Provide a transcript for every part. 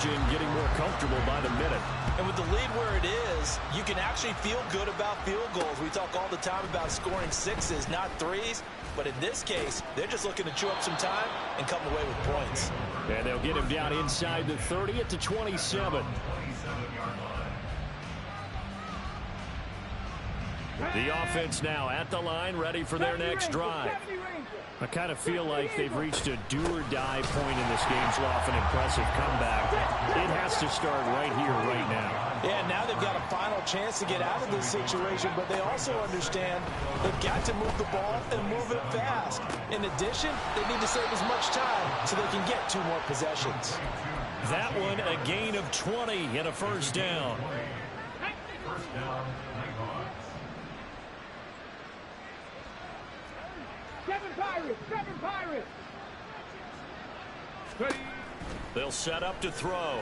margin getting more comfortable by the minute. And with the lead where it is, you can actually feel good about field goals. We talk all the time about scoring sixes, not threes. But in this case, they're just looking to chew up some time and come away with points. And they'll get him down inside the 30 at the 27. The offense now at the line, ready for their next drive. I kind of feel like they've reached a do-or-die point in this game off an impressive comeback. It has to start right here, right now. Yeah, now they've got a final chance to get out of this situation, but they also understand they've got to move the ball and move it fast. In addition, they need to save as much time so they can get 2 more possessions. That one, a gain of 20 and a first down. Seven Pirates! They'll set up to throw.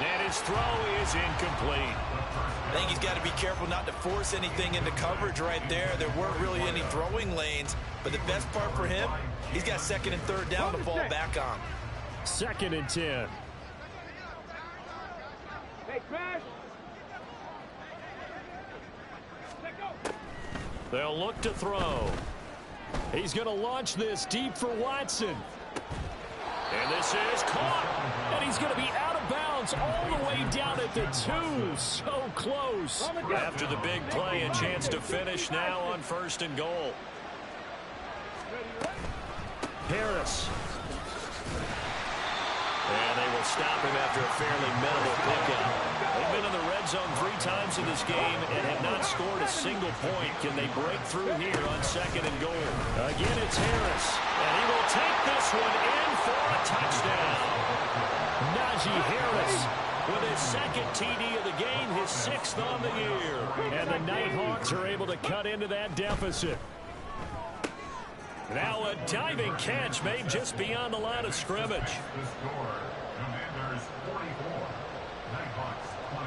And his throw is incomplete. I think he's got to be careful not to force anything into coverage right there. There weren't really any throwing lanes, but the best part for him, he's got 2nd and 3rd down to fall back on. 2nd and 10. Hey, Crash! They'll look to throw. He's going to launch this deep for Watson. And this is caught. And he's going to be out of bounds all the way down at the 2. So close. After the big play, a chance to finish now on 1st and goal. Harris. And they will stop him after a fairly minimal pickup. They've been in the red zone 3 times in this game and have not scored a single point. Can they break through here on 2nd and goal? Again, it's Harris. And he will take this one in for a touchdown. Najee Harris with his 2nd TD of the game, his 6th on the year. And the Nighthawks are able to cut into that deficit. Now a diving catch made just beyond the line of scrimmage.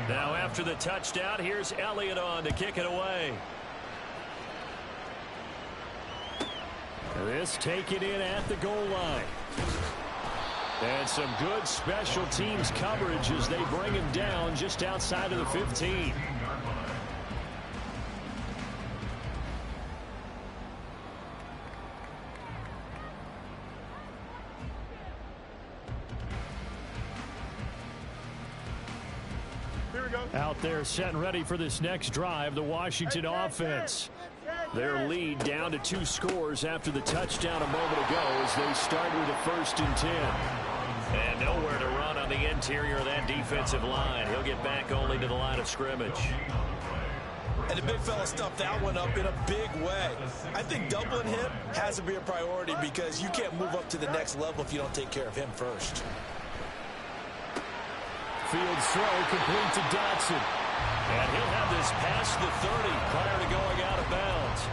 Now after the touchdown, here's Elliott on to kick it away. This taken in at the goal line. And some good special teams coverage as they bring him down just outside of the 15. Out there set and ready for this next drive, the Washington offense. Their lead down to 2 scores after the touchdown a moment ago as they start with a 1st and 10. And nowhere to run on the interior of that defensive line. He'll get back only to the line of scrimmage. And the big fella stuffed that one up in a big way. I think doubling him has to be a priority because you can't move up to the next level if you don't take care of him first. Fields throw complete to Dotson. And he'll have this past the 30 prior to going out of bounds.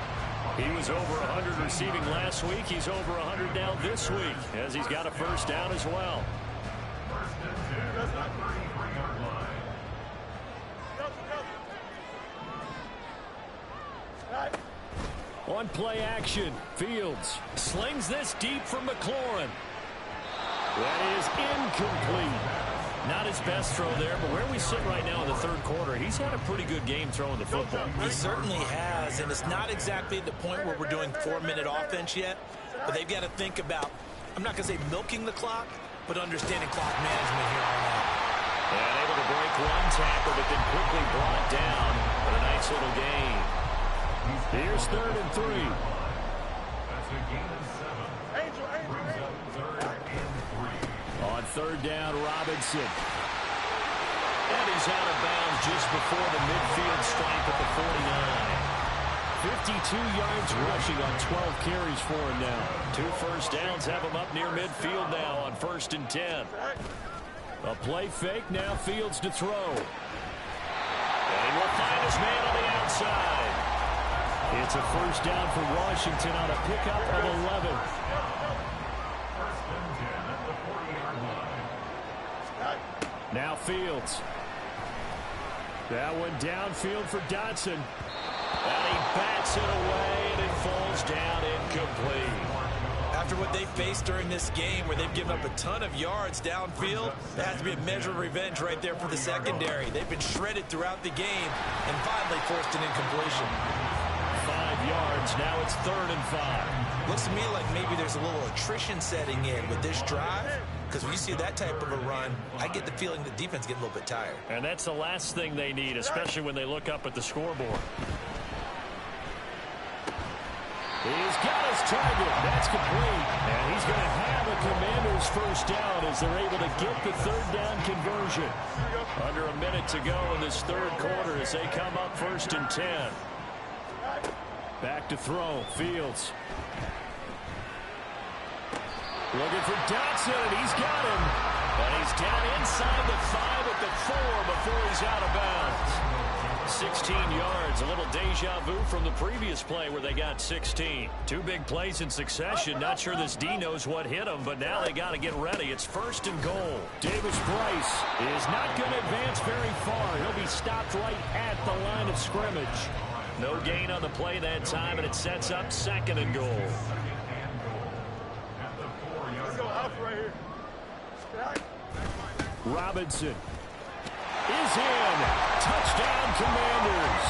He was over 100 receiving last week. He's over 100 now this week as he's got a 1st down as well. On play action, Fields slings this deep from McLaurin. That is incomplete. Not his best throw there, but where we sit right now in the 3rd quarter, he's had a pretty good game throwing the football. He certainly has, and it's not exactly at the point where we're doing 4-minute offense yet, but they've got to think about, I'm not going to say milking the clock, but understanding clock management here on out. And able to break 1 tackle, but then quickly brought down. But a nice little gain. Here's 3rd and 3. That's a gain of 7. Angel. On 3rd down, Robinson. And he's out of bounds just before the midfield stripe at the 49. 52 yards rushing on 12 carries for him now. 2 first downs have him up near midfield now on 1st and 10. A play fake, now Fields to throw. And he will find his man on the outside. It's a 1st down for Washington on a pickup of 11. Now Fields. That one downfield for Dotson. And he bats it away, and it falls down incomplete. after what they faced during this game where they've given up a ton of yards downfield, that has to be a measure of revenge right there for the secondary. They've been shredded throughout the game and finally forced an incompletion. 5 yards. Now it's 3rd and 5. Looks to me like maybe there's a little attrition setting in with this drive, because when you see that type of a run, I get the feeling the defense getting a little bit tired. And that's the last thing they need, especially when they look up at the scoreboard. He's got his target. That's complete. And he's going to have a Commanders first down as they're able to get the 3rd down conversion. Under a minute to go in this 3rd quarter as they come up 1st and 10. Back to throw. Fields. Looking for Dotson, and he's got him. And he's down inside the 5 at the 4 before he's out of bounds. 16 yards, a little deja vu from the previous play where they got 16. 2 big plays in succession. Not sure this D knows what hit him, but now they got to get ready. It's 1st and goal. Davis Price is not going to advance very far. He'll be stopped right at the line of scrimmage. No gain on the play that time, and it sets up 2nd and goal. Robinson is in. Touchdown, Commanders.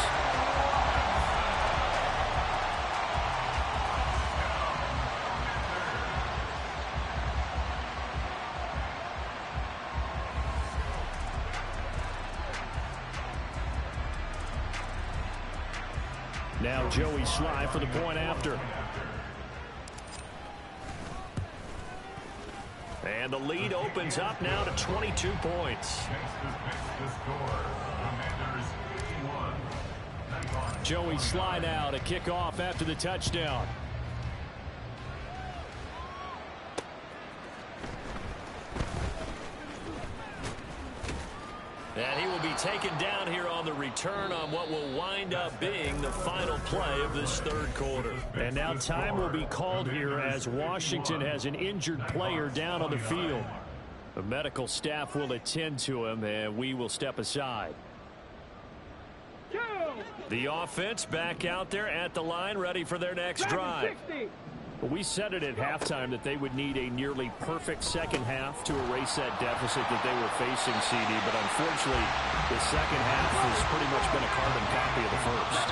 Now Joey Sly for the point after. And the lead opens up now to 22 points. Joey Sly now to kick off after the touchdown. And he will be taken down here on the return on what will wind up being the final play of this 3rd quarter. And now time will be called here as Washington has an injured player down on the field. The medical staff will attend to him, and we will step aside. The offense back out there at the line, ready for their next drive. We said it at halftime that they would need a nearly perfect second half to erase that deficit that they were facing, CD. But unfortunately, the second half has pretty much been a carbon copy of the first.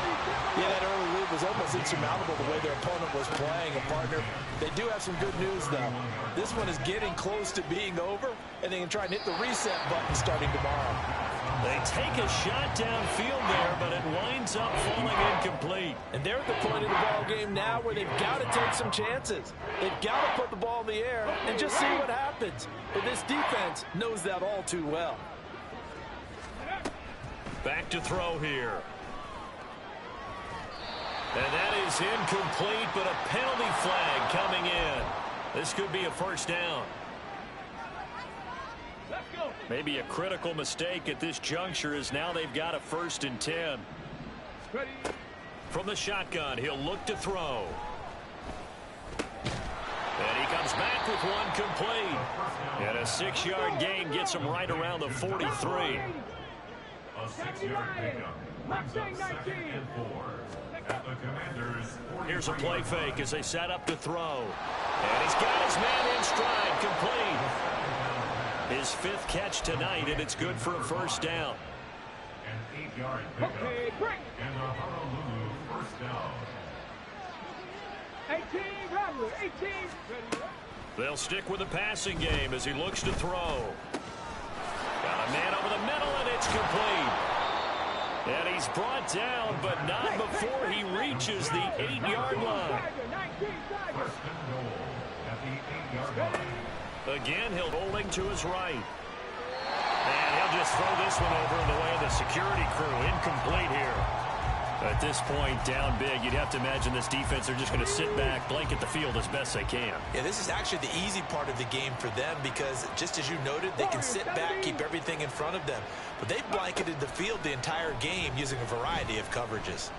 Yeah, that early lead was almost insurmountable the way their opponent was playing. And, partner, they do have some good news, though. This one is getting close to being over, and they can try and hit the reset button starting tomorrow. They take a shot downfield there, but it winds up falling incomplete. And they're at the point in the ball game now where they've got to take some chances. They've got to put the ball in the air and just see what happens. But this defense knows that all too well. Back to throw here. And that is incomplete, but a penalty flag coming in. This could be a first down. Maybe a critical mistake at this juncture as now they've got a 1st and 10. From the shotgun, he'll look to throw. And he comes back with one complete. And a 6-yard gain gets him right around the 43. A 6-yard pickup brings up 2nd and 4 at the Commanders. Here's a play fake as they set up to throw. And he's got his man in stride, complete. His 5th catch tonight, and it's good for a first down. An 8-yard pickup. And a Honolulu first down. 18, Rattler, 18. They'll stick with the passing game as he looks to throw. Got a man over the middle, and it's complete. And he's brought down, but not before he reaches the 8-yard line. First and goal at the 8-yard line. Again, he'll holding to his right. And he'll just throw this one over in the way of the security crew. Incomplete here. At this point, down big, you'd have to imagine this defense, they're just going to sit back, blanket the field as best they can. Yeah, this is actually the easy part of the game for them because, just as you noted, they can sit back, keep everything in front of them. But they've blanketed the field the entire game using a variety of coverages.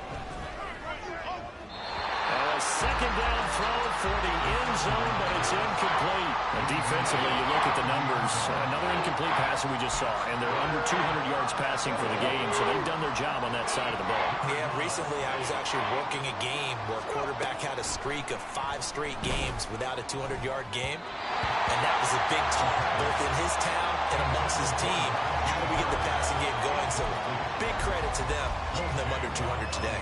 And A second down throw for the end zone, but it's incomplete. And defensively, you look at the numbers. Another incomplete pass that we just saw, and they're under 200 yards passing for the game, so they've done their job on that side of the ball. Yeah, recently I was actually working a game where a quarterback had a streak of 5 straight games without a 200-yard game, and that was a big talk, both in his town and amongst his team. How do we get the passing game going? So big credit to them, holding them under 200 today.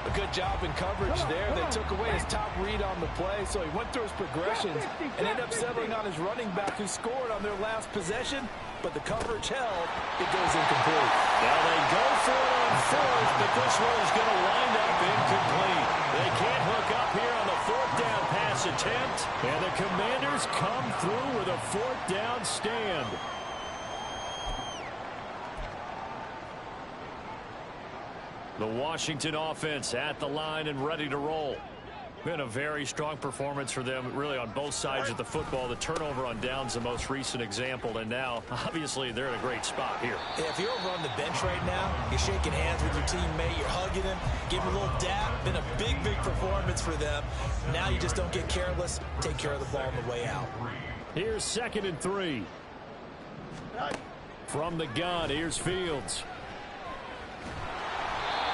A good job in coverage there. They took away his top read on the play, so he went through his progressions and ended up settling on his running back who scored on their last possession, but the coverage held. It goes incomplete. Now they go for it on fourth, but this one is going to wind up incomplete. They can't hook up here on the fourth down pass attempt, and the Commanders come through with a fourth down stand. The Washington offense at the line and ready to roll. Been a very strong performance for them, really, on both sides of the football. The turnover on downs, the most recent example, and now, obviously, they're in a great spot here. Yeah, if you're over on the bench right now, you're shaking hands with your teammate, you're hugging him, giving him a little dap. Been a big, big performance for them. Now you just don't get careless. Take care of the ball on the way out. Here's 2nd and 3. From the gun, here's Fields.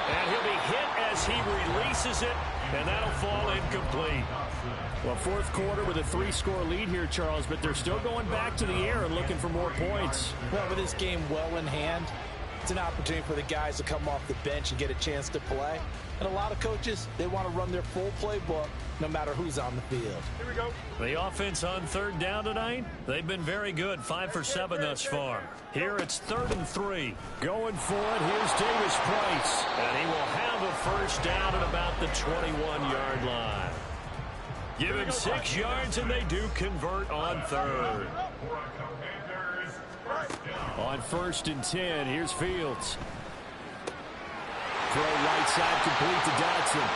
And he'll be hit as he releases it, and that'll fall incomplete. Well, fourth quarter with a 3-score lead here, Charles, but they're still going back to the air and looking for more points. Well, with this game well in hand, it's an opportunity for the guys to come off the bench and get a chance to play. And a lot of coaches, they want to run their full playbook no matter who's on the field. Here we go. The offense on 3rd down tonight, they've been very good, 5 for 7 thus far. Here it's 3rd and 3. Going for it, here's Davis Price. And he will have a first down at about the 21-yard line. Give him 6 yards, and they do convert on 3rd. On 1st and 10, here's Fields. Throw right side complete to Dotson.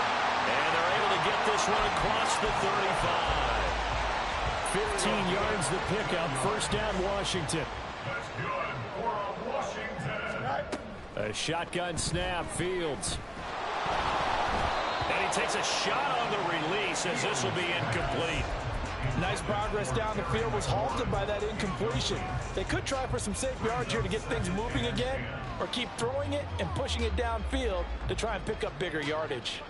And they're able to get this one across the 35. 15 yards the pickup. First down, Washington. That's good for Washington. A shotgun snap, Fields. And he takes a shot on the release as this will be incomplete. Nice progress down the field, was halted by that incompletion. They could try for some safe yards here to get things moving again, or keep throwing it and pushing it downfield to try and pick up bigger yardage.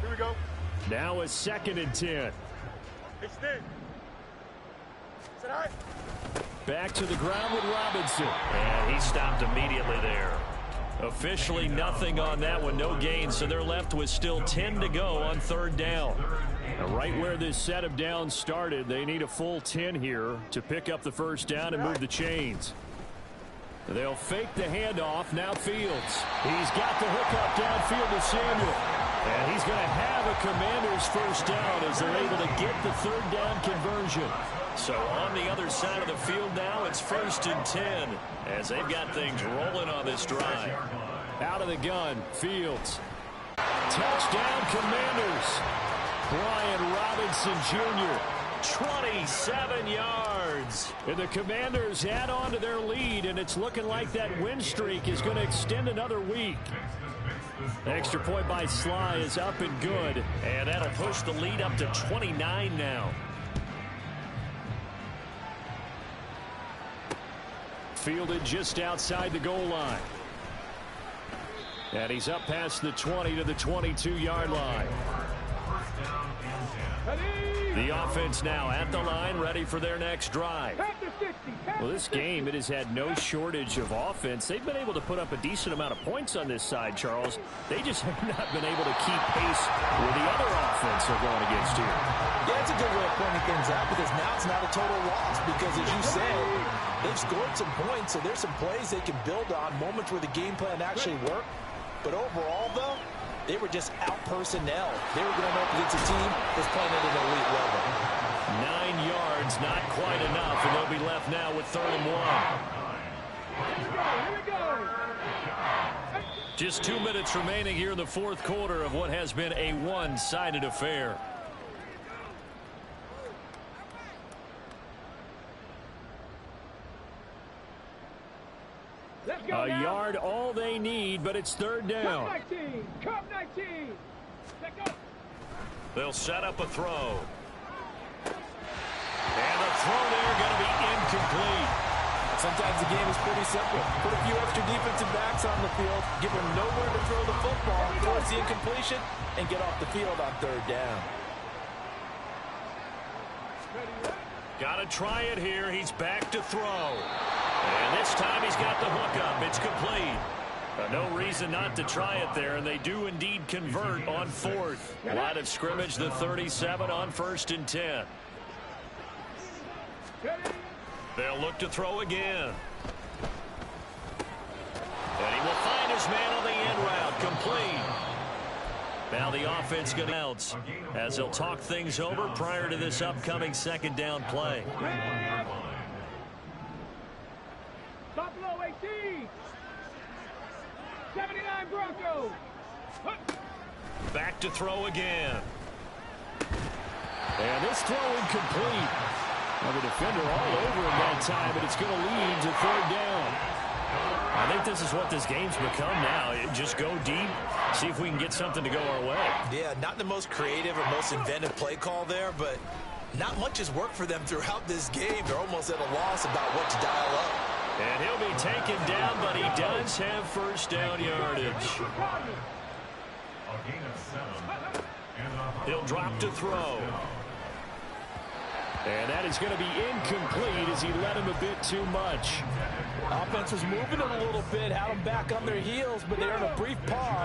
Here we go. Now a 2nd and 10. Hey, Stin. Is that all right? Back to the ground with Robinson. And he stopped immediately there. Officially nothing on that one, no gain, so they're left with still 10 to go on 3rd down. Now, right where this set of downs started, they need a full 10 here to pick up the first down and move the chains. They'll fake the handoff, now Fields. He's got the hook up downfield to Samuel. And he's going to have a Commander's first down as they're able to get the 3rd down conversion. So on the other side of the field now, it's 1st and 10 as they've got things rolling on this drive. Out of the gun, Fields. Touchdown, Commanders. Brian Robinson Jr., 27 yards. And the Commanders add on to their lead, and it's looking like that win streak is going to extend another week. Extra point by Sly is up and good, and that'll push the lead up to 29 now. Fielded just outside the goal line. And he's up past the 20 to the 22-yard line. The offense now at the line, ready for their next drive. Well, this game, it has had no shortage of offense. They've been able to put up a decent amount of points on this side, Charles. They just have not been able to keep pace with the other offense they're going against here. Yeah, it's a good way of pointing things out because now it's not a total loss because, as you said, they've scored some points, so there's some plays they can build on, moments where the game plan actually worked. But overall, though, they were just out personnel. They were going up against a team that's playing at an elite level. 9 yards, not quite enough, and they'll be left now with 3rd and 1. Just 2 minutes remaining here in the fourth quarter of what has been a one-sided affair. A yard all they need, but it's third down. Cup 19. They'll set up a throw. And the throw there going to be incomplete. Sometimes the game is pretty simple. Put a few extra defensive backs on the field, give them nowhere to throw the football, force the incompletion, and get off the field on third down. Got to try it here. He's back to throw. And this time he's got the hook up. It's complete. No reason not to try it there, and they do indeed convert on fourth. Line of scrimmage, the 37 on 1st and 10. They'll look to throw again. And he will find his man on the end route. Complete. Now the offense going to bounce as they'll talk things over prior to this upcoming second down play. Buffalo 18. 79 Broncos. Back to throw again. And this throw incomplete. Well, the defender all over him that time, but it's going to lead to third down. I think this is what this game's become now. Just go deep, see if we can get something to go our way. Yeah, not the most creative or most inventive play call there, but not much has worked for them throughout this game. They're almost at a loss about what to dial up. And he'll be taken down, but he does have first down yardage. He'll drop to throw. And that is going to be incomplete as he led him a bit too much. Offense was moving it a little bit, had them back on their heels, but they earned a brief pause.